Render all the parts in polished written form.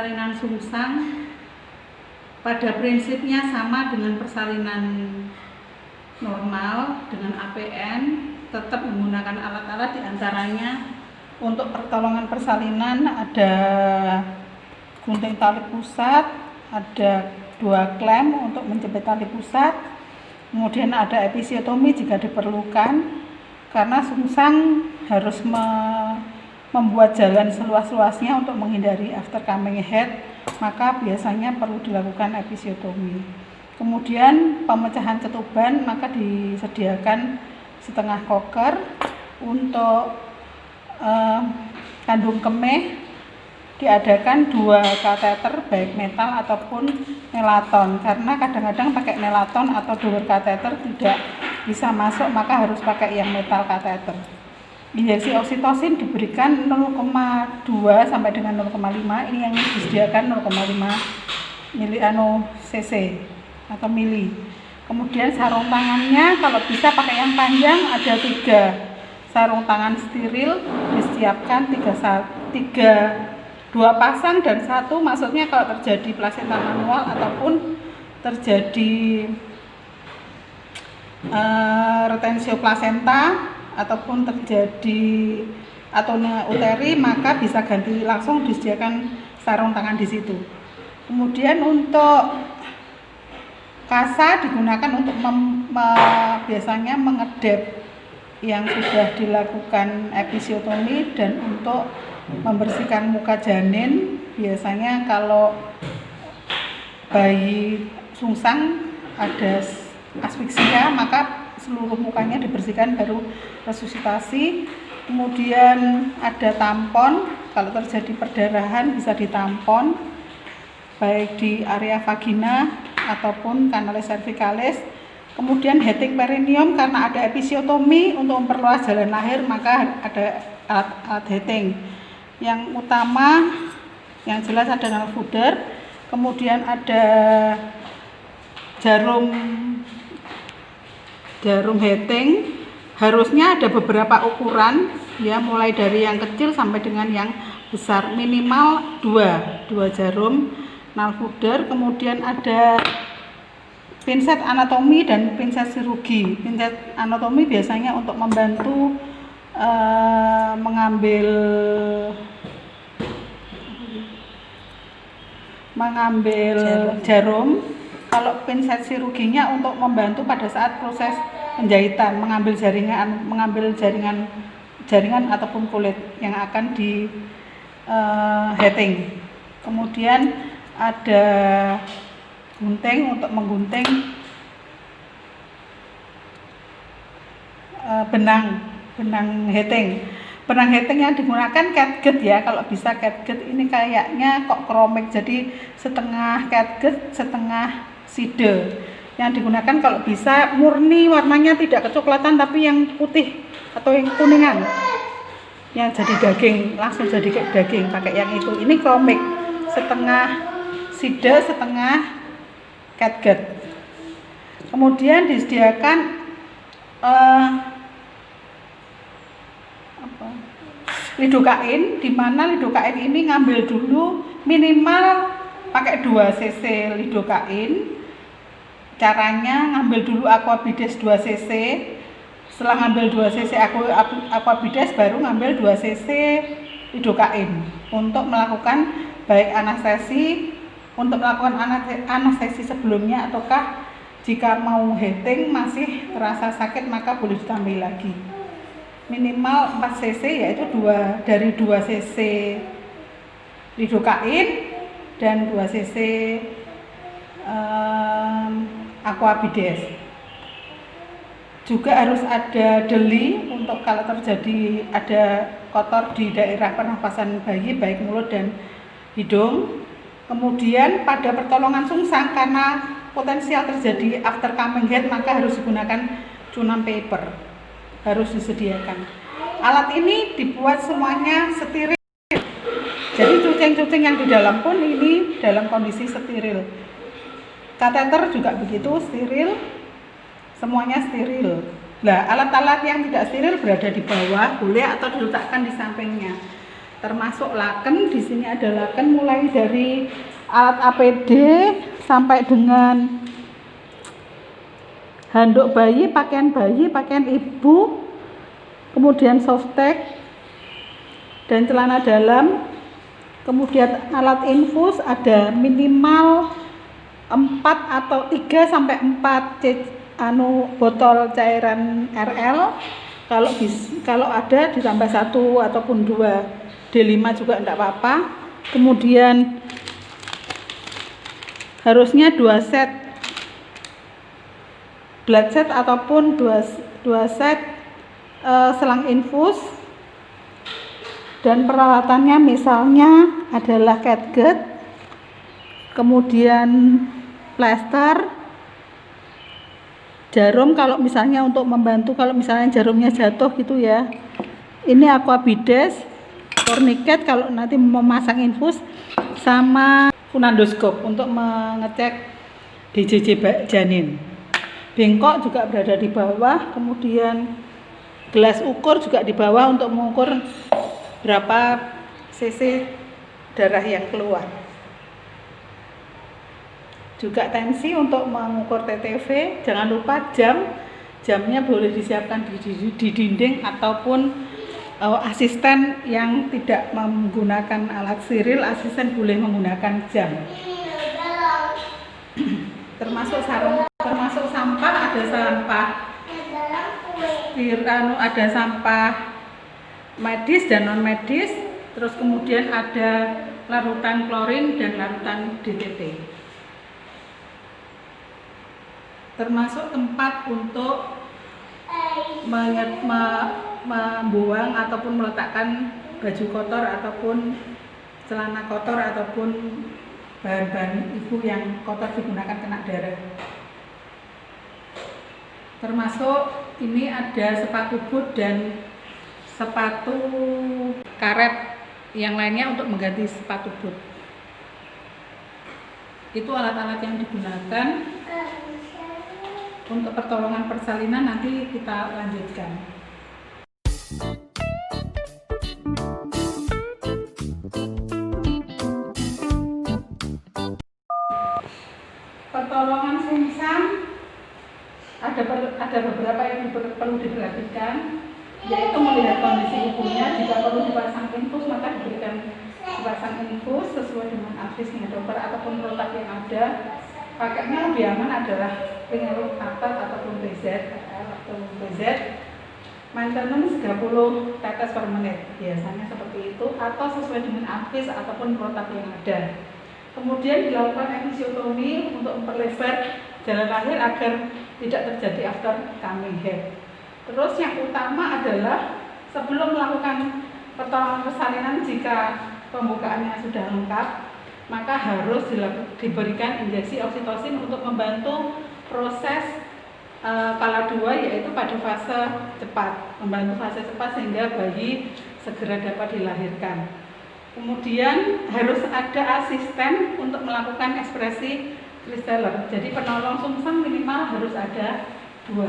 persalinan sungsang pada prinsipnya sama dengan persalinan normal dengan APN, tetap menggunakan alat-alat diantaranya untuk pertolongan persalinan ada gunting tali pusat, ada 2 klem untuk menjepit tali pusat, kemudian ada episiotomi jika diperlukan karena sungsang harus membuat jalan seluas-luasnya untuk menghindari aftercoming head, maka biasanya perlu dilakukan episiotomi. Kemudian pemecahan ketuban maka disediakan setengah koker. Untuk kandung kemih diadakan 2 kateter baik metal ataupun nelaton, karena kadang-kadang pakai nelaton atau dual kateter tidak bisa masuk, maka harus pakai yang metal kateter. Injeksi oksitosin diberikan 0,2 sampai dengan 0,5, ini yang disediakan 0,5 cc atau mili. Kemudian sarung tangannya kalau bisa pakai yang panjang, ada 3 sarung tangan steril disiapkan 2 pasang dan 1, maksudnya kalau terjadi plasenta manual ataupun terjadi retensio plasenta ataupun terjadi atonia uteri, maka bisa ganti langsung disediakan sarung tangan di situ. Kemudian untuk kasa digunakan untuk biasanya mengedep yang sudah dilakukan episiotomi dan untuk membersihkan muka janin. Biasanya kalau bayi sungsang ada asfiksia maka seluruh mukanya dibersihkan baru resusitasi. Kemudian ada tampon, kalau terjadi perdarahan bisa ditampon baik di area vagina ataupun kanalis cervicalis. Kemudian heating perineum karena ada episiotomi untuk memperluas jalan lahir maka ada alat heating. Yang utama yang jelas ada nalfooder, kemudian ada jarum heating. Harusnya ada beberapa ukuran ya, mulai dari yang kecil sampai dengan yang besar, minimal 2 jarum nalfooder. Kemudian ada pinset anatomi dan pinset chirurgi. Pinset anatomi biasanya untuk membantu mengambil jarum. Kalau pinset chirurginya untuk membantu pada saat proses penjahitan, mengambil jaringan ataupun kulit yang akan di heating. Kemudian ada gunting untuk menggunting benang heating. Benang heating yang digunakan catgut ya, kalau bisa catgut. Ini kayaknya kok kromek, jadi setengah catgut setengah side. Yang digunakan kalau bisa murni warnanya tidak kecoklatan tapi yang putih atau yang kuningan, yang jadi daging, langsung jadi kayak daging, pakai yang itu. Ini kromek, setengah side setengah catgut. Kemudian disediakan lidokain, di mana lidokain ini ngambil dulu minimal pakai 2 cc lidokain. Caranya ngambil dulu aquabides 2 cc. Setelah ngambil 2 cc aquabides baru ngambil 2 cc lidokain untuk melakukan baik anestesi, untuk melakukan anestesi sebelumnya, ataukah jika mau heating masih terasa sakit maka boleh ditambah lagi. Minimal 4 cc yaitu dari 2 cc lidokain dan 2 cc aquabides. Juga harus ada deli untuk kalau terjadi ada kotor di daerah pernapasan bayi baik mulut dan hidung. Kemudian pada pertolongan sungsang karena potensial terjadi aftercoming head maka harus digunakan cunam paper, harus disediakan. Alat ini dibuat semuanya steril, jadi cucing-cucing yang di dalam pun ini dalam kondisi steril. Kateter juga begitu, steril, semuanya steril. Nah, alat-alat yang tidak steril berada di bawah boleh atau diletakkan di sampingnya. termasuk laken. Di sini ada laken mulai dari alat APD sampai dengan handuk bayi, pakaian ibu, kemudian softtek dan celana dalam. Kemudian alat infus ada minimal 4 atau 3 sampai 4 botol cairan RL. Kalau ada ditambah 1 ataupun 2. D5 juga enggak apa-apa. Kemudian harusnya 2 set blood set ataupun 2 set selang infus. Dan peralatannya misalnya adalah catgut, kemudian plester, jarum kalau misalnya untuk membantu kalau misalnya jarumnya jatuh gitu ya. Ini aquabides, tourniquet kalau nanti memasang infus, sama funendoskop untuk mengecek DJJ janin. Bengkok juga berada di bawah, kemudian gelas ukur juga di bawah untuk mengukur berapa cc darah yang keluar. Juga tensi untuk mengukur TTV. Jangan lupa jamnya boleh disiapkan di dinding ataupun asisten yang tidak menggunakan alat steril, asisten boleh menggunakan jam. Termasuk sampah, ada sampah medis dan non medis, terus kemudian ada larutan klorin dan larutan DTT. Termasuk tempat untuk membuang ataupun meletakkan baju kotor ataupun celana kotor ataupun bahan-bahan ibu yang kotor digunakan kena darah. Termasuk ini ada sepatu boot dan sepatu karet yang lainnya untuk mengganti sepatu boot. Itu alat-alat yang digunakan untuk pertolongan persalinan. Nanti kita lanjutkan. Pertolongan sungsang ada beberapa yang perlu diperhatikan, yaitu melihat kondisi ibunya. Jika perlu dipasang infus, maka dipasang infus sesuai dengan advisnya dokter ataupun protap yang ada. Pakainya lebih aman adalah pengeruk atat ataupun BZ atau BZ. Maintenance 30 tetes per menit, biasanya seperti itu, atau sesuai dengan advis ataupun protap yang ada. Kemudian dilakukan episiotomi untuk memperlebar jalan lahir agar tidak terjadi after coming head. Terus yang utama adalah sebelum melakukan pertolongan persalinan, jika pembukaannya sudah lengkap, maka harus diberikan injeksi oksitosin untuk membantu proses kala 2, yaitu pada fase cepat, membantu fase cepat sehingga bayi segera dapat dilahirkan. Kemudian harus ada asisten untuk melakukan ekspresi Kristeller. Jadi penolong sungsang minimal harus ada 2.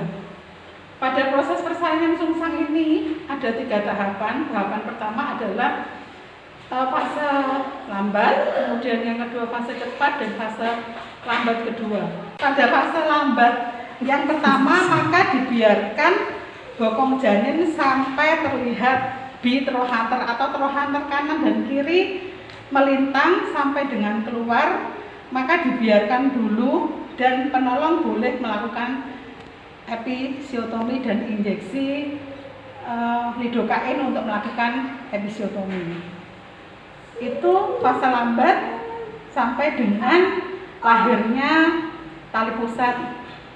Pada proses persalinan sungsang ini ada 3 tahapan. Tahapan pertama adalah fase lambat, kemudian yang kedua fase cepat, dan fase lambat kedua. Pada fase lambat yang pertama, maka dibiarkan bokong janin sampai terlihat bitrohanter atau trohanter kanan dan kiri melintang sampai dengan keluar, maka dibiarkan dulu dan penolong boleh melakukan episiotomi dan injeksi lidokain untuk melakukan episiotomi. Itu fase lambat sampai dengan lahirnya tali pusat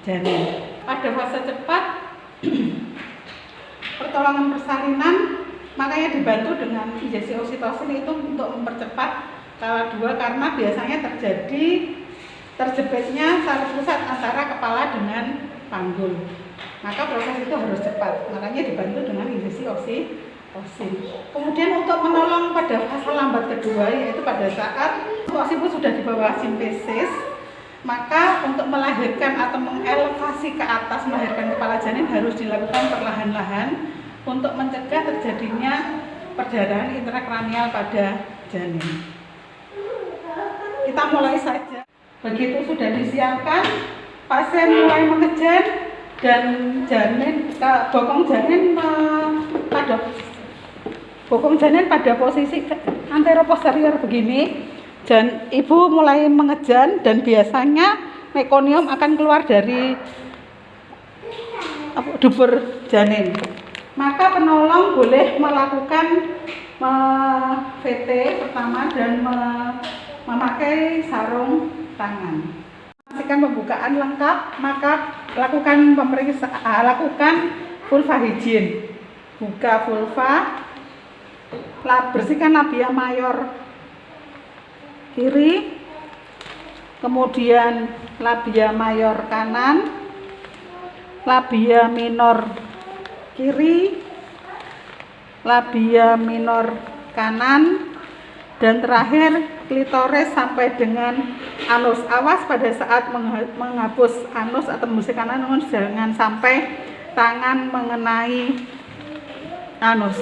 janin. Pada fase cepat pertolongan persalinan, makanya dibantu dengan injeksi oksitosin itu untuk mempercepat kala 2, karena biasanya terjepitnya tali pusat antara kepala dengan panggul. Maka proses itu harus cepat, makanya dibantu dengan injeksi oksitosin. Kemudian untuk menolong pada fase lambat kedua, yaitu pada saat ibu sudah di bawah simpesis, maka untuk melahirkan atau mengelevasi ke atas, melahirkan kepala janin harus dilakukan perlahan-lahan untuk mencegah terjadinya perdarahan intrakranial pada janin. Kita mulai saja. Begitu sudah disiapkan, pasien mulai mengejan dan bokong janin pada posisi anteroposterior begini. Dan ibu mulai mengejan dan biasanya mekonium akan keluar dari dubur janin. Maka penolong boleh melakukan VT pertama dan memakai sarung tangan. Pastikan pembukaan lengkap, maka lakukan vulva hygiene. Buka vulva, bersihkan labia mayor kiri, kemudian labia mayor kanan, labia minor kiri, labia minor kanan, dan terakhir klitoris sampai dengan anus. Awas pada saat menghapus anus atau membersihkan anus, jangan sampai tangan mengenai anus.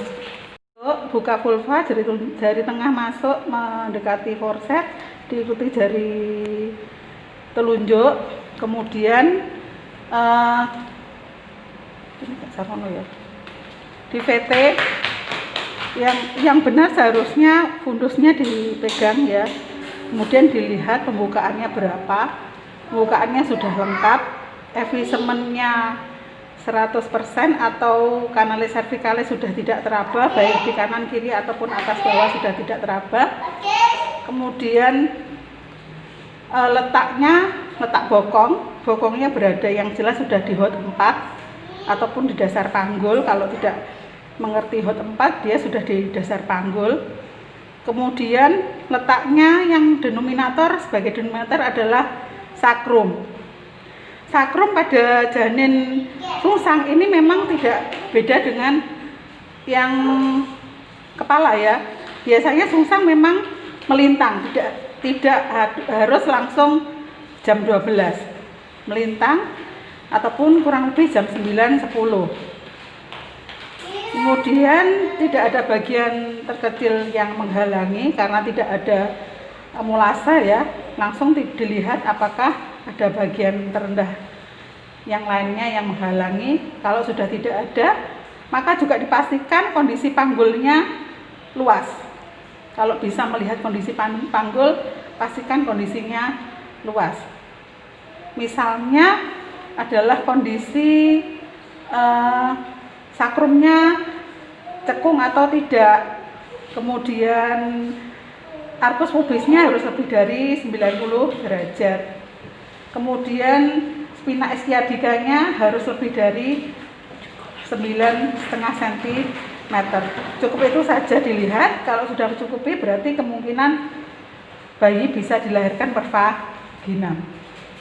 Buka vulva, jari tengah masuk mendekati forset, diikuti jari telunjuk, kemudian di VT yang benar seharusnya fundusnya dipegang ya, kemudian dilihat pembukaannya berapa. Pembukaannya sudah lengkap, effisementnya 100% atau kanalis cervicalis sudah tidak teraba, baik di kanan kiri ataupun atas bawah sudah tidak teraba. Kemudian letak bokongnya berada yang jelas sudah di HOT 4 ataupun di dasar panggul. Kalau tidak mengerti HOT 4, dia sudah di dasar panggul. Kemudian letaknya yang sebagai denominator adalah sakrum. Sakrum pada janin sungsang ini memang tidak beda dengan yang kepala ya. Biasanya sungsang memang melintang, tidak harus langsung jam 12. Melintang ataupun kurang lebih jam 9-10. Kemudian tidak ada bagian terkecil yang menghalangi karena tidak ada mulasa ya. Langsung dilihat apakah ada bagian terendah yang lainnya yang menghalangi. Kalau sudah tidak ada, maka juga dipastikan kondisi panggulnya luas. Kalau bisa melihat kondisi panggul, pastikan kondisinya luas. Misalnya adalah kondisi sakrumnya cekung atau tidak, kemudian arkus pubisnya harus lebih dari 90 derajat. Kemudian spina ischiadicanya harus lebih dari 9,5 cm. Cukup itu saja dilihat. Kalau sudah mencukupi berarti kemungkinan bayi bisa dilahirkan per vaginam.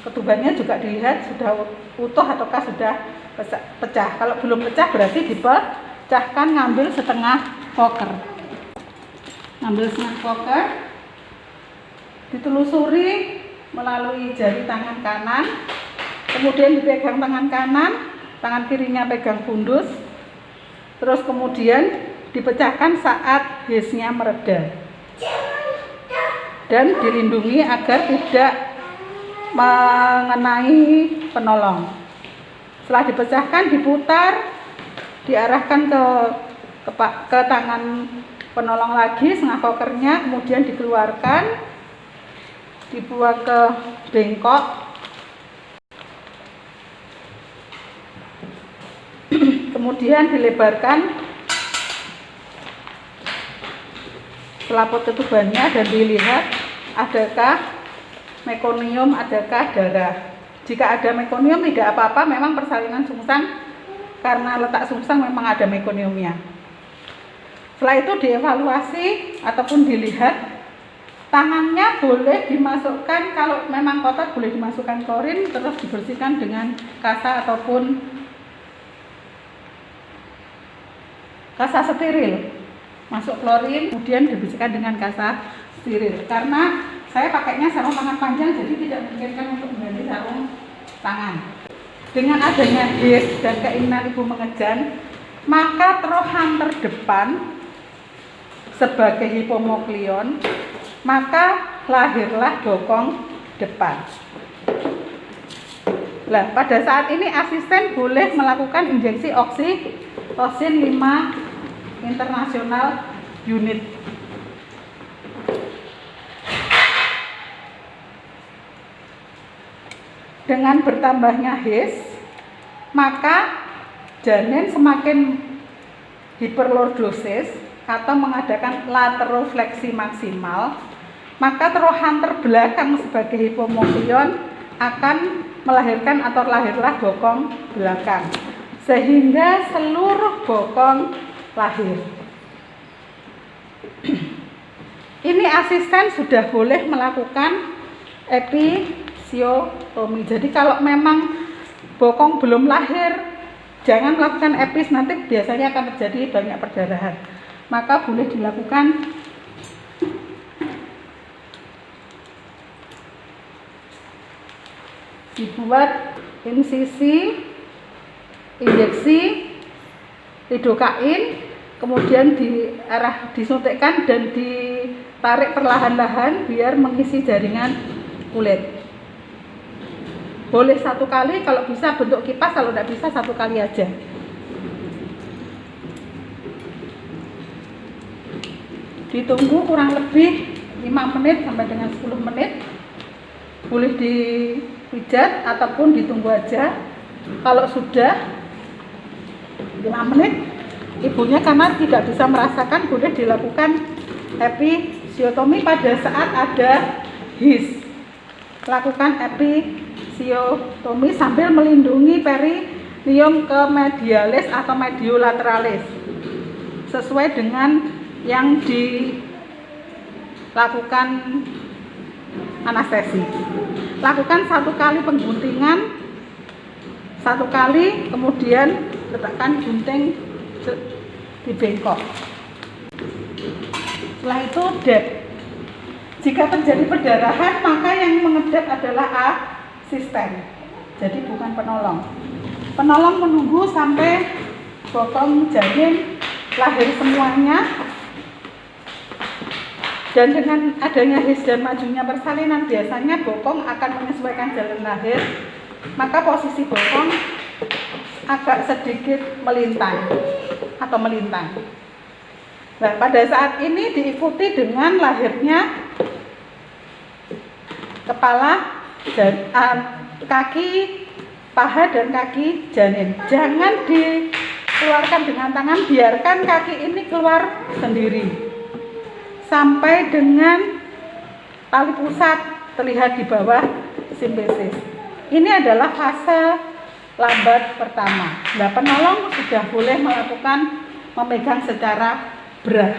Ketubannya juga dilihat sudah utuh ataukah sudah pecah. Kalau belum pecah berarti dipecahkan, ngambil setengah poker. Ditelusuri melalui jari tangan kanan, kemudian dipegang tangan kanan, tangan kirinya pegang fundus, terus kemudian dipecahkan saat hesnya mereda dan dilindungi agar tidak mengenai penolong. Setelah dipecahkan, diputar, diarahkan ke tangan penolong lagi, setengah kokernya, kemudian dikeluarkan, dibuang ke bengkok, kemudian dilebarkan selaput ketubannya dan dilihat adakah mekonium, adakah darah. Jika ada mekonium tidak apa-apa, memang persalinan sungsang karena letak sungsang memang ada mekoniumnya. Setelah itu dievaluasi ataupun dilihat. Tangannya boleh dimasukkan, kalau memang kotor boleh dimasukkan klorin, terus dibersihkan dengan kasa ataupun kasa steril. Masuk klorin, kemudian dibersihkan dengan kasa steril. Karena saya pakainya sarung tangan panjang, jadi tidak memungkinkan untuk mengganti sarung tangan. Dengan adanya dan keinginan ibu mengejan, maka terohan terdepan sebagai hipomoklion, maka lahirlah bokong depan. Nah, pada saat ini asisten boleh melakukan injeksi oksitosin 5 internasional unit. Dengan bertambahnya His, maka janin semakin hiperlordosis atau mengadakan laterofleksi maksimal, maka terohan terbelakang sebagai hipomoklion akan melahirkan atau lahirlah bokong belakang, sehingga seluruh bokong lahir. Ini asisten sudah boleh melakukan episiotomi. Jadi kalau memang bokong belum lahir, jangan melakukan epis, nanti biasanya akan terjadi banyak perdarahan. Maka boleh dilakukan dibuat insisi, injeksi lidokain, kemudian disuntikkan dan ditarik perlahan-lahan biar mengisi jaringan kulit. Boleh 1 kali, kalau bisa bentuk kipas, kalau tidak bisa 1 kali aja. Ditunggu kurang lebih 5 menit sampai dengan 10 menit. Boleh dipijat ataupun ditunggu aja. Kalau sudah 5 menit, ibunya karena tidak bisa merasakan, boleh dilakukan episiotomi pada saat ada His. Lakukan episiotomi sambil melindungi perineum ke medialis atau mediolaterales sesuai dengan yang dilakukan anestesi. Lakukan 1 kali pengguntingan, 1 kali, kemudian letakkan gunting di bengkok. Setelah itu dep. Jika terjadi perdarahan, maka yang mengedep adalah asisten, jadi bukan penolong. Penolong menunggu sampai bokong janin lahir semuanya, dan dengan adanya His dan majunya persalinan, biasanya bokong akan menyesuaikan jalan lahir, maka posisi bokong agak sedikit melintang atau melintang. Nah, pada saat ini diikuti dengan lahirnya kepala, kaki, paha dan kaki janin. Jangan dikeluarkan dengan tangan, biarkan kaki ini keluar sendiri sampai dengan tali pusat terlihat di bawah simpesis. Ini adalah fase lambat pertama. Nah, penolong sudah boleh melakukan memegang secara berat.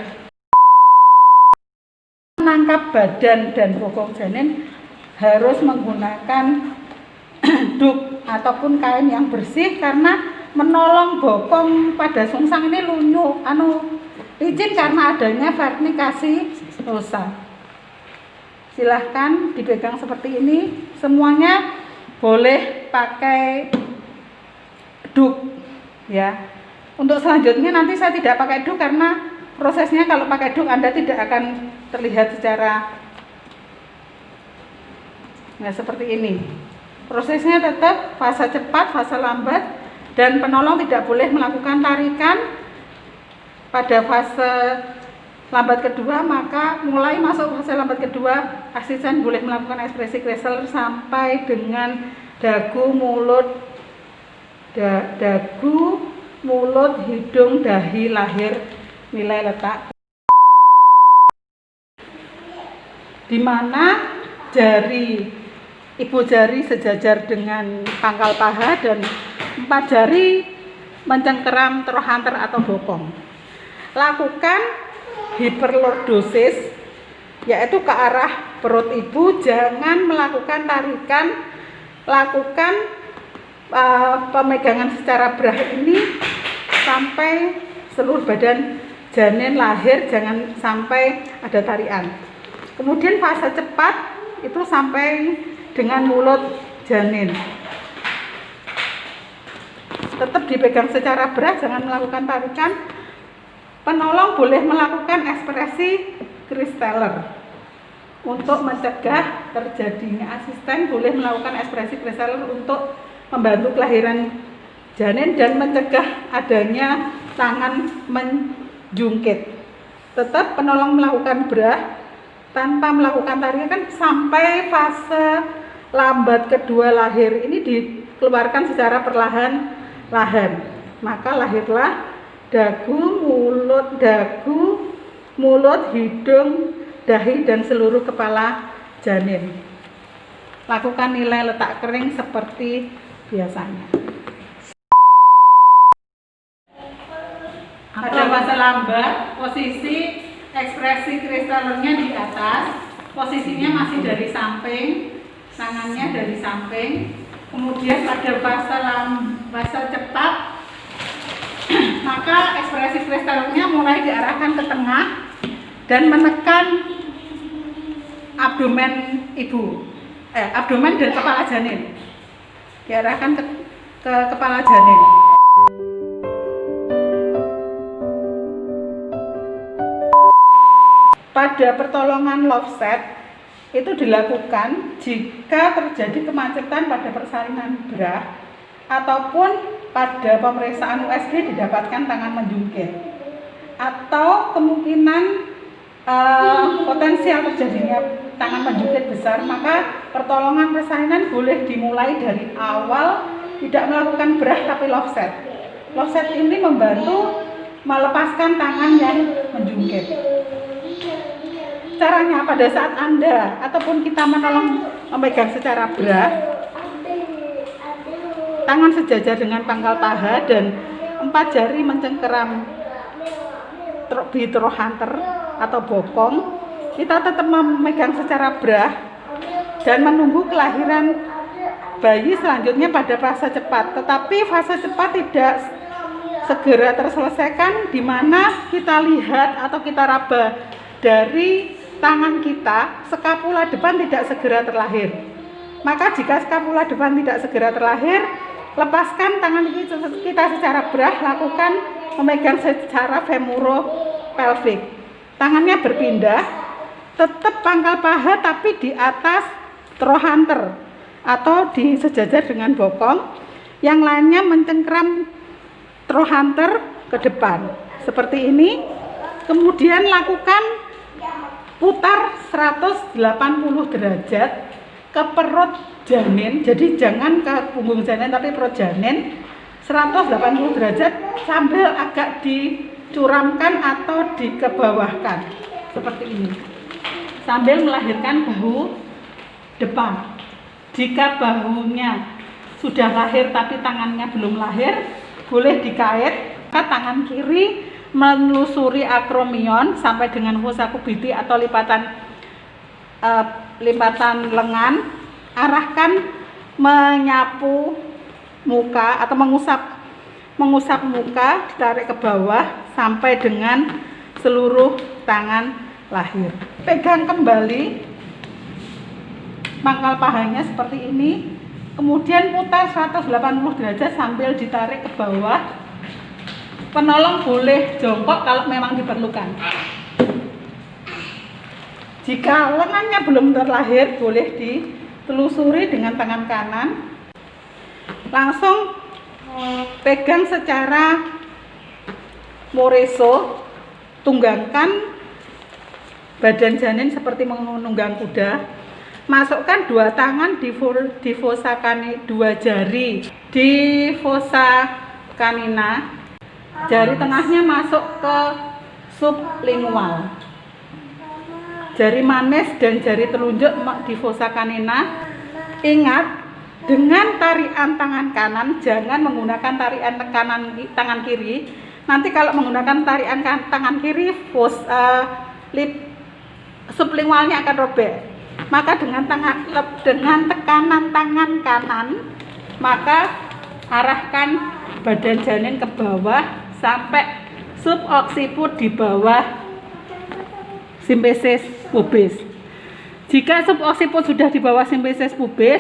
Menangkap badan dan bokong janin harus menggunakan duk ataupun kain yang bersih, karena menolong bokong pada sungsang ini licin karena adanya vernikasi nosa. Silahkan dipegang seperti ini. Semuanya boleh pakai duk ya. Untuk selanjutnya nanti saya tidak pakai duk karena prosesnya kalau pakai duk Anda tidak akan terlihat secara seperti ini. Prosesnya tetap fase cepat, fase lambat, dan penolong tidak boleh melakukan tarikan pada fase lambat kedua. Maka mulai masuk fase lambat kedua, asisten boleh melakukan ekspresi Kresel sampai dengan dagu, mulut, hidung, dahi, lahir, nilai letak, di mana ibu jari sejajar dengan pangkal paha dan 4 jari mencengkeram trohanter atau bokong. Lakukan hiperlordosis, yaitu ke arah perut ibu. Jangan melakukan tarikan, lakukan pemegangan secara berah ini sampai seluruh badan janin lahir, jangan sampai ada tarian. Kemudian fase cepat itu sampai dengan mulut janin. Tetap dipegang secara berat, jangan melakukan tarikan. Penolong boleh melakukan ekspresi Kristeller. Untuk mencegah terjadinya, asisten boleh melakukan ekspresi Kristeller untuk membantu kelahiran janin dan mencegah adanya tangan menjungkit. Tetap penolong melakukan BRAH tanpa melakukan tarikan kan sampai fase lambat kedua lahir ini dikeluarkan secara perlahan-lahan. Maka lahirlah mulut, hidung, dahi dan seluruh kepala janin. Lakukan nilai letak kering seperti biasanya. Pada fase lambat, posisi ekspresi Kristellernya di atas, posisinya masih dari samping, tangannya dari samping. Kemudian pada fase cepat, maka ekspresi Kristellernya mulai diarahkan ke tengah dan menekan abdomen abdomen dan kepala janin, diarahkan ke kepala janin. Pada pertolongan Lovset itu dilakukan jika terjadi kemacetan pada persalinan BRAH ataupun pada pemeriksaan USG didapatkan tangan menjungkit, atau kemungkinan potensial terjadinya tangan menjungkit besar, maka pertolongan persalinan boleh dimulai dari awal, tidak melakukan BRAH tapi Lovset. Lovset ini membantu melepaskan tangan yang menjungkit. Caranya pada saat Anda ataupun kita menolong memegang secara BRAH, tangan sejajar dengan pangkal paha dan 4 jari mencengkeram di trochanter atau bokong. Kita tetap memegang secara BRAH dan menunggu kelahiran bayi selanjutnya pada fase cepat. Tetapi fase cepat tidak segera terselesaikan, di mana kita lihat atau kita raba dari tangan kita, skapula depan tidak segera terlahir. Maka jika skapula depan tidak segera terlahir, lepaskan tangan kita secara BRAH, lakukan memegang secara femuro-pelvic. Tangannya berpindah, tetap pangkal paha tapi di atas trochanter atau di sejajar dengan bokong. Yang lainnya mencengkeram trochanter ke depan seperti ini. Kemudian lakukan putar 180 derajat ke perut janin. Jadi jangan ke punggung janin tapi perut janin, 180 derajat sambil agak dicuramkan atau dikebawahkan seperti ini, sambil melahirkan bahu depan. Jika bahunya sudah lahir tapi tangannya belum lahir, boleh dikait. Tangan kiri menelusuri akromion sampai dengan fossa cubiti atau lipatan lengan. Arahkan menyapu muka atau mengusap muka, ditarik ke bawah sampai dengan seluruh tangan lahir. Pegang kembali pangkal pahanya seperti ini, kemudian putar 180 derajat sambil ditarik ke bawah. Penolong boleh jongkok kalau memang diperlukan. Jika lengannya belum terlahir, boleh ditelusuri dengan tangan kanan. Langsung pegang secara moreso, tunggangkan badan janin seperti menunggang kuda. Masukkan 2 tangan di fossa canina, 2 jari di fossa canina. Jari tengahnya masuk ke sublingual. Jari manis dan jari telunjuk di fossa canina. Ingat, dengan tarian tangan kanan, jangan menggunakan tarian tangan kiri. Nanti kalau menggunakan tarian tangan kiri, sublingualnya akan robek. Maka dengan tekanan tangan kanan, maka arahkan badan janin ke bawah sampai subocciput di bawah simpesis pubis. Jika subocciput sudah di bawah simpesis pubis,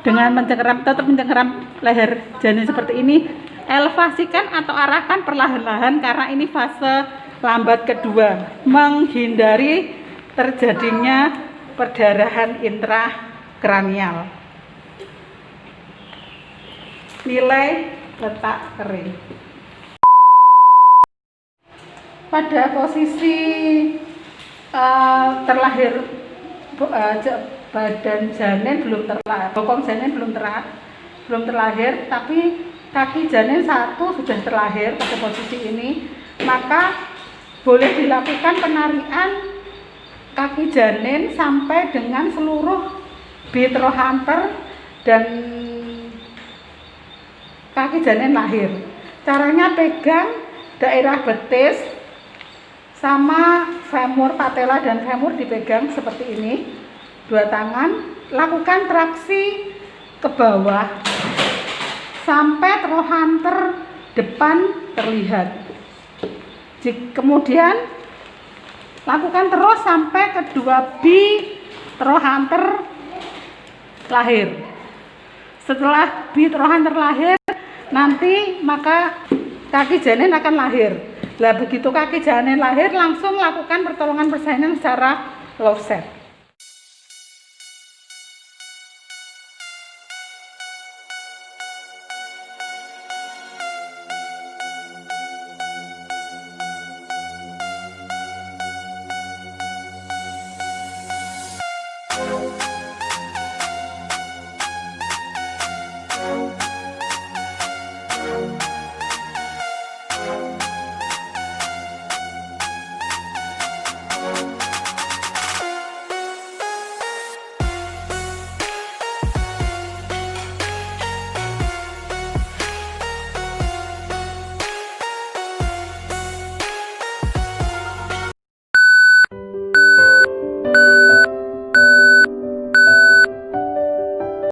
dengan tetap mencengkeram leher janin seperti ini, Elevasikan atau arahkan perlahan-lahan karena ini fase lambat kedua, menghindari terjadinya perdarahan intrakranial. Nilai letak kering. Pada posisi terlahir badan janin belum terlahir, bokong janin belum terlahir, tapi kaki janin satu sudah terlahir pada posisi ini, maka boleh dilakukan penarikan kaki janin sampai dengan seluruh bit trochanter dan kaki janin lahir. Caranya pegang daerah betis sama femur, patella dan femur dipegang seperti ini, dua tangan, lakukan traksi ke bawah sampai trochanter depan terlihat. Kemudian lakukan terus sampai kedua bit trochanter lahir. Setelah bit trochanter lahir, nanti maka kaki janin akan lahir. Lah begitu kaki janin lahir, langsung lakukan pertolongan persalinan secara low set.